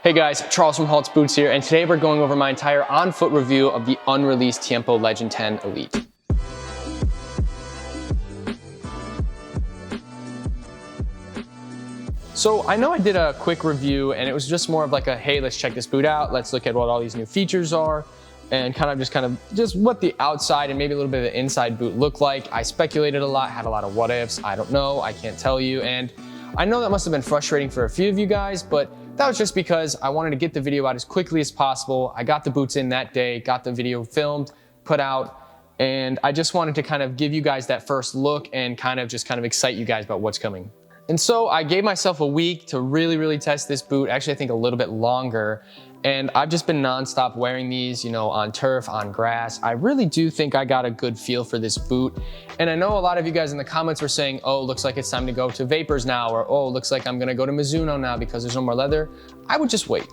Hey guys, Charles from Halt's Boots here, and today we're going over my entire on-foot review of the unreleased Tiempo Legend 10 Elite. So I know I did a quick review and it was just more of like a, hey, let's check this boot out, let's look at what all these new features are, and kind of just what the outside and maybe a little bit of the inside boot look like. I speculated a lot, had a lot of what ifs, I don't know, I can't tell you, and I know that must have been frustrating for a few of you guys, but that was just because I wanted to get the video out as quickly as possible. I got the boots in that day, got the video filmed, put out, and I just wanted to kind of give you guys that first look and kind of excite you guys about what's coming. And so I gave myself a week to really test this boot. Actually, I think a little bit longer. And I've just been nonstop wearing these, you know, on turf, on grass. I really do think I got a good feel for this boot. And I know a lot of you guys in the comments were saying, oh, looks like it's time to go to Vapors now, or oh, looks like I'm gonna go to Mizuno now because there's no more leather. I would just wait.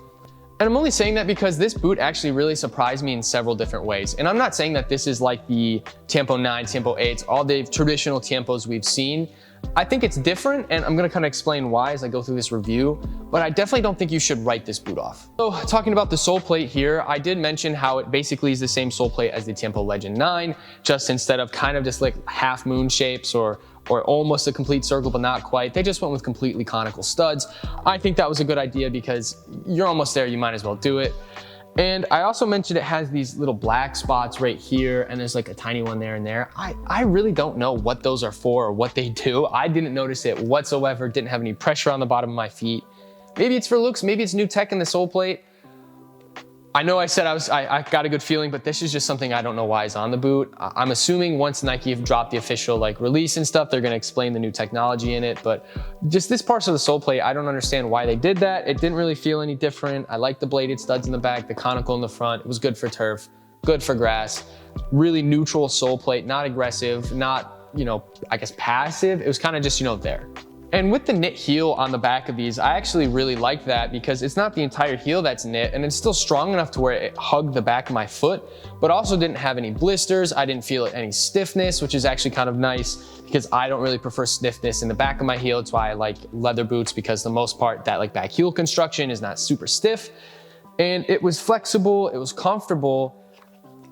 And I'm only saying that because this boot actually really surprised me in several different ways. And I'm not saying that this is like the Tiempo 9, Tiempo 8s, all the traditional Tiempos we've seen. I think it's different, and I'm gonna kind of explain why as I go through this review, but I definitely don't think you should write this boot off. So talking about the sole plate here, I did mention how it basically is the same sole plate as the Tiempo Legend 9, just instead of kind of just like half moon shapes or almost a complete circle, but not quite. They just went with completely conical studs. I think that was a good idea because you're almost there, you might as well do it. And I also mentioned it has these little black spots right here, and there's like a tiny one there and there. I really don't know what those are for or what they do. I didn't notice it whatsoever, didn't have any pressure on the bottom of my feet. Maybe it's for looks, maybe it's new tech in the sole plate. I know I said I got a good feeling, but this is just something I don't know why is on the boot. I'm assuming once Nike have dropped the official like release and stuff, they're gonna explain the new technology in it, but just this part of the sole plate, I don't understand why they did that. It didn't really feel any different. I like the bladed studs in the back, the conical in the front. It was good for turf, good for grass. Really neutral sole plate, not aggressive, not, you know, I guess passive. It was kind of just, you know, there. And with the knit heel on the back of these, I actually really like that because it's not the entire heel that's knit, and it's still strong enough to where it hugged the back of my foot, but also didn't have any blisters. I didn't feel any stiffness, which is actually kind of nice because I don't really prefer stiffness in the back of my heel. It's why I like leather boots, because the most part that like back heel construction is not super stiff. And it was flexible, it was comfortable.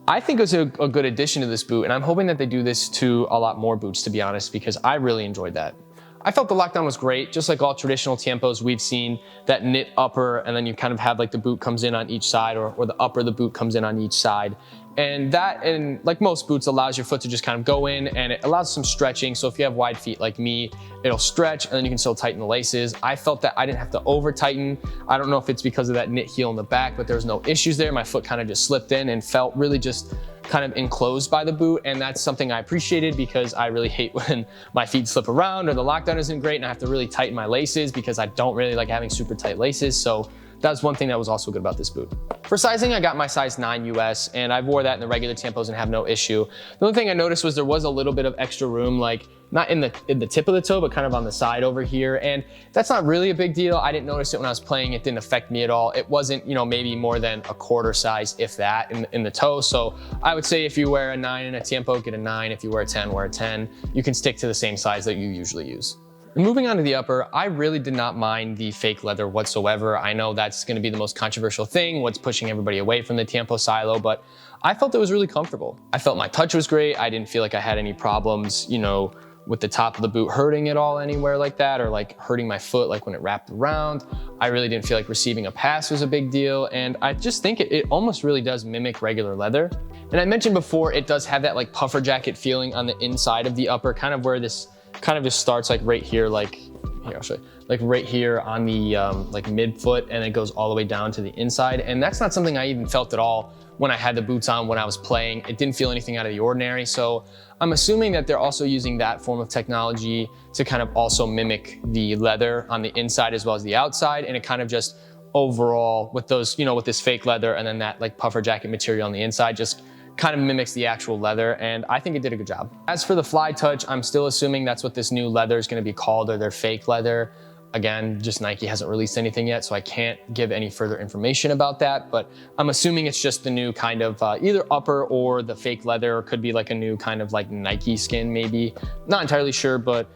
I think it was a good addition to this boot, and I'm hoping that they do this to a lot more boots, to be honest, because I really enjoyed that. I felt the lockdown was great, just like all traditional Tiempos we've seen, that knit upper, and then you kind of have like the boot comes in on each side, or the upper the boot comes in on each side. And that, and like most boots, allows your foot to just kind of go in, and it allows some stretching. So if you have wide feet like me, it'll stretch and then you can still tighten the laces. I felt that I didn't have to over tighten. I don't know if it's because of that knit heel in the back, but there was no issues there. My foot kind of just slipped in and felt really just kind of enclosed by the boot, and that's something I appreciated because I really hate when my feet slip around or the lockdown isn't great and I have to really tighten my laces because I don't really like having super tight laces. So that's one thing that was also good about this boot. For sizing, I got my size 9 US, and I wore that in the regular Tiempos and have no issue. The only thing I noticed was there was a little bit of extra room, like not in the tip of the toe, but kind of on the side over here. And that's not really a big deal. I didn't notice it when I was playing. It didn't affect me at all. It wasn't, you know, maybe more than a quarter size, if that, in the toe. So I would say if you wear a 9 in a Tiempo, get a 9. If you wear a 10, wear a 10. You can stick to the same size that you usually use. Moving on to the upper, I really did not mind the fake leather whatsoever. I know that's gonna be the most controversial thing, what's pushing everybody away from the Tiempo silo, but I felt it was really comfortable. I felt my touch was great. I didn't feel like I had any problems, you know, with the top of the boot hurting at all anywhere like that, or like hurting my foot like when it wrapped around. I really didn't feel like receiving a pass was a big deal, and I just think it almost really does mimic regular leather. And I mentioned before, it does have that like puffer jacket feeling on the inside of the upper, kind of where this kind of just starts like right here, like here, I'll show you, like right here on the like mid foot, and it goes all the way down to the inside. And that's not something I even felt at all when I had the boots on when I was playing. It didn't feel anything out of the ordinary. So I'm assuming that they're also using that form of technology to kind of also mimic the leather on the inside as well as the outside. And it kind of just overall with those, you know, with this fake leather and then that like puffer jacket material on the inside, just kind of mimics the actual leather, and I think it did a good job. As for the fly touch, I'm still assuming that's what this new leather is gonna be called, or their fake leather. Again, just Nike hasn't released anything yet, so I can't give any further information about that, but I'm assuming it's just the new kind of either upper or the fake leather, or could be like a new kind of like Nike skin maybe. Not entirely sure, but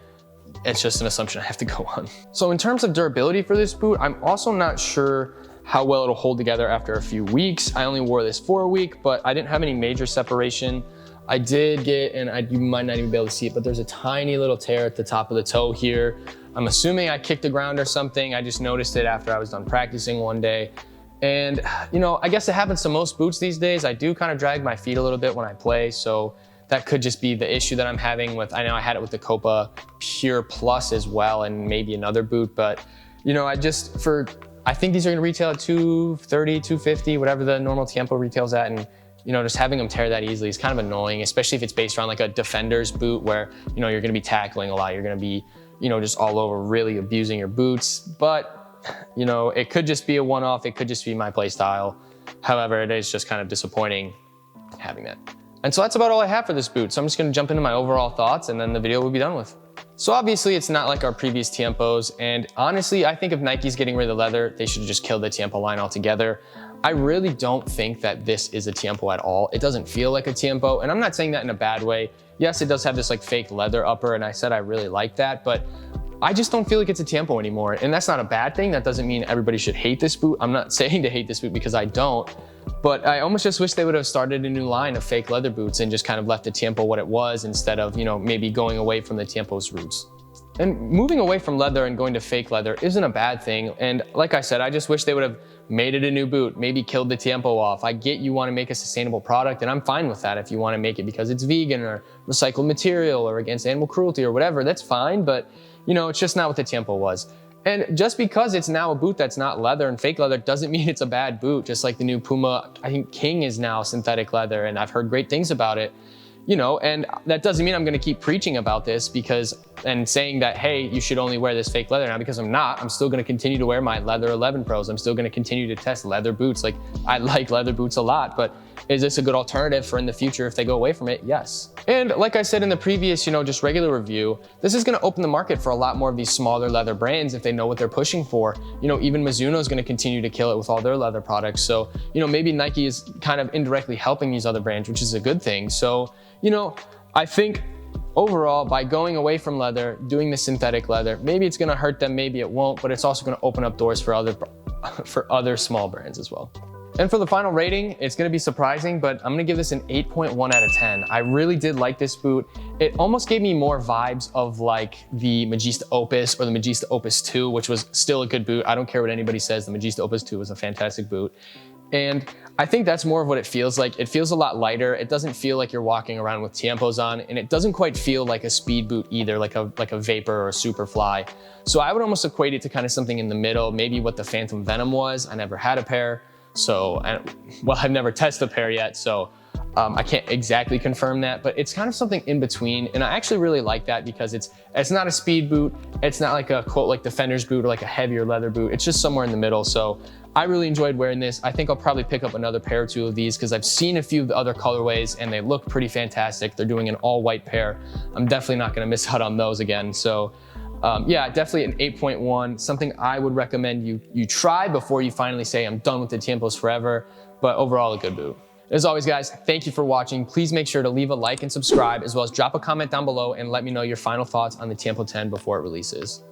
it's just an assumption I have to go on. So in terms of durability for this boot, I'm also not sure how well it'll hold together after a few weeks. I only wore this for a week, but I didn't have any major separation. I did get, and you might not even be able to see it, but there's a tiny little tear at the top of the toe here. I'm assuming I kicked the ground or something. I just noticed it after I was done practicing one day. And I guess it happens to most boots these days. I do kind of drag my feet a little bit when I play, so that could just be the issue that I'm having with, I know I had it with the Copa Pure Plus as well, and maybe another boot, but I think these are gonna retail at $230, $250, whatever the normal Tiempo retails at, and just having them tear that easily is kind of annoying, especially if it's based around like a defender's boot where, you're gonna be tackling a lot, you're gonna be, just all over really abusing your boots. But, it could just be a one-off, it could just be my play style. However, it is just kind of disappointing having that. And so that's about all I have for this boot. So I'm just gonna jump into my overall thoughts and then the video will be done with. So obviously it's not like our previous Tiempos, and honestly, I think if Nike's getting rid of the leather, they should just kill the Tiempo line altogether. I really don't think that this is a Tiempo at all. It doesn't feel like a Tiempo, and I'm not saying that in a bad way. Yes, it does have this like fake leather upper, and I said I really like that, but I just don't feel like it's a Tiempo anymore. And that's not a bad thing. That doesn't mean everybody should hate this boot. I'm not saying to hate this boot because I don't, but I almost just wish they would have started a new line of fake leather boots and just kind of left the Tiempo what it was instead of, maybe going away from the Tiempo's roots. And moving away from leather and going to fake leather isn't a bad thing. And like I said, I just wish they would have made it a new boot, maybe killed the Tiempo off. I get you want to make a sustainable product, and I'm fine with that if you want to make it because it's vegan or recycled material or against animal cruelty or whatever, that's fine. But it's just not what the Tiempo was. And just because it's now a boot that's not leather and fake leather doesn't mean it's a bad boot. Just like the new Puma, I think King is now synthetic leather, and I've heard great things about it. And that doesn't mean I'm gonna keep preaching about this and saying that, hey, you should only wear this fake leather now, because I'm not. I'm still gonna continue to wear my leather 11 Pros. I'm still gonna continue to test leather boots. Like, I like leather boots a lot, but is this a good alternative for in the future if they go away from it? Yes. And like I said in the previous, just regular review, this is gonna open the market for a lot more of these smaller leather brands if they know what they're pushing for. Even Mizuno is gonna continue to kill it with all their leather products. So, maybe Nike is kind of indirectly helping these other brands, which is a good thing. So, I think overall, by going away from leather, doing the synthetic leather, maybe it's gonna hurt them, maybe it won't, but it's also gonna open up doors for other small brands as well. And for the final rating, it's gonna be surprising, but I'm gonna give this an 8.1 out of 10. I really did like this boot. It almost gave me more vibes of like the Magista Opus or the Magista Opus 2, which was still a good boot. I don't care what anybody says, the Magista Opus 2 was a fantastic boot. And I think that's more of what it feels like. It feels a lot lighter. It doesn't feel like you're walking around with Tiempos on, and it doesn't quite feel like a speed boot either, like a Vapor or a Superfly. So I would almost equate it to kind of something in the middle, maybe what the Phantom Venom was. I never had a pair, I've never tested a pair yet, so I can't exactly confirm that, but it's kind of something in between, and I actually really like that because it's not a speed boot, it's not like a quote like Defender's boot or like a heavier leather boot, it's just somewhere in the middle. So I really enjoyed wearing this. I think I'll probably pick up another pair or two of these because I've seen a few of the other colorways and they look pretty fantastic. They're doing an all white pair. I'm definitely not gonna miss out on those again. So yeah, definitely an 8.1, something I would recommend you try before you finally say I'm done with the Tiempos forever, but overall a good boot. As always, guys, thank you for watching. Please make sure to leave a like and subscribe, as well as drop a comment down below and let me know your final thoughts on the Tiempo 10 before it releases.